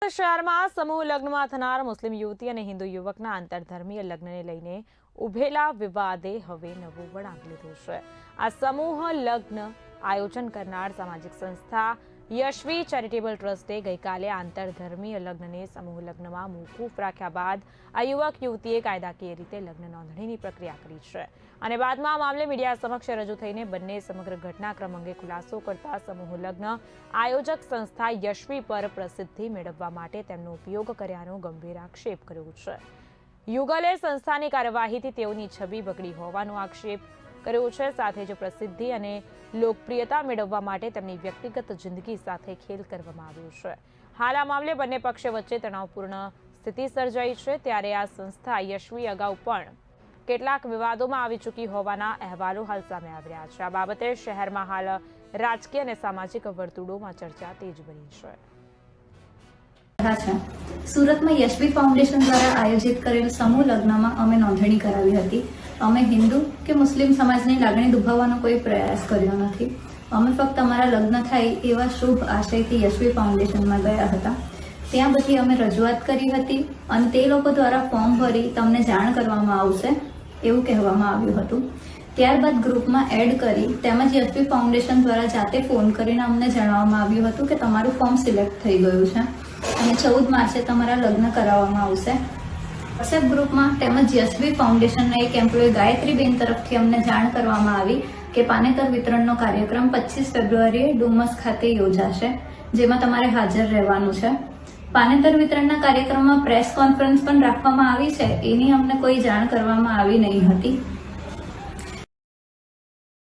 સુરત શહેરમાં સમૂહ લગ્નમાં થનાર મુસ્લિમ યુવતી અને હિન્દુ યુવકના આંતરધર્મીય લગ્નને લઈને ઉભેલા વિવાદે હવે નવો વળાંક લીધો છે। આ સમૂહ લગ્ન આયોજન કરનાર સામાજિક સંસ્થા યશવી ચેરિટેબલ ટ્રસ્ટે ગઈકાલે આંતરધર્મીય લગ્નને સમૂહ લગ્નમાં મોકૂફ રાખ્યા બાદ આ યુવક યુવતીએ કાયદાકીય રીતે લગ્ન નોંધણીની પ્રક્રિયા કરી છે અને બાદમાં આ મામલે મીડિયા સમક્ષ રજૂ થઈને બંને સમગ્ર ઘટનાક્રમ અંગે ખુલાસો કરતા સમૂહ લગ્ન આયોજક સંસ્થા યશવી પર પ્રસિદ્ધિ મેળવવા માટે તેમનો ઉપયોગ કર્યાનો ગંભીર આક્ષેપ કર્યો છે। યુગલે સંસ્થાની કાર્યવાહીથી તેઓની છબી બગડી હોવાનો આક્ષેપ કર્યો છે। સાથે જ પ્રસિદ્ધિ અને લોકપ્રિયતા મેળવવા માટે તેમની વ્યક્તિગત જિંદગી સાથે ખેલ કરવામાં આવ્યો છે। હાલ આ મામલે બંને પક્ષ વચ્ચે તણાવપૂર્ણ સ્થિતિ સર્જાઈ છે। ત્યારે આ સંસ્થા યશવી અગાઉ પણ કેટલાક વિવાદોમાં આવી ચૂકી હોવાના અહેવાલો હાલ સામે આવી રહ્યા છે। આ બાબતે શહેરમાં હાલ રાજકીય અને સામાજિક વર્તુળોમાં ચર્ચા તેજ બની છે। સુરતમાં યશવી ફાઉન્ડેશન દ્વારા આયોજિત કરેલ સમૂહ લગ્નમાં અમે નોંધણી કરાવી હતી। અમે હિન્દુ કે મુસ્લિમ સમાજની લાગણી દુભાવવાનો કોઈ પ્રયાસ કર્યો નથી। અમે ફક્ત અમારા લગ્ન થાય એવા શુભ આશયથી યશવી ફાઉન્ડેશનમાં ગયા હતા। ત્યાં બધી અમે રજૂઆત કરી હતી અને તે લોકો દ્વારા ફોર્મ ભરી તમને જાણ કરવામાં આવશે એવું કહેવામાં આવ્યું હતું। ત્યારબાદ ગ્રુપમાં એડ કરી તેમજ યશવી ફાઉન્ડેશન દ્વારા જાતે ફોન કરીને અમને જણાવવામાં આવ્યું હતું કે તમારું ફોર્મ સિલેક્ટ થઈ ગયું છે અને 14 માર્ચે તમારા લગ્ન કરાવવામાં આવશે। વોટ્સએપ ગ્રુપમાં તેમજ યશવી ફાઉન્ડેશનના એક એમ્પ્લોય ગાયત્રીબેન તરફથી અમને જાણ કરવામાં આવી કે પાનેતર વિતરણનો કાર્યક્રમ 25 ફેબ્રુઆરીએ ડુમસ ખાતે યોજાશે, જેમાં તમારે હાજર રહેવાનું છે। પાનેતર વિતરણના કાર્યક્રમમાં પ્રેસ કોન્ફરન્સ પણ રાખવામાં આવી છે, એની અમને કોઈ જાણ કરવામાં આવી નહીં હતી।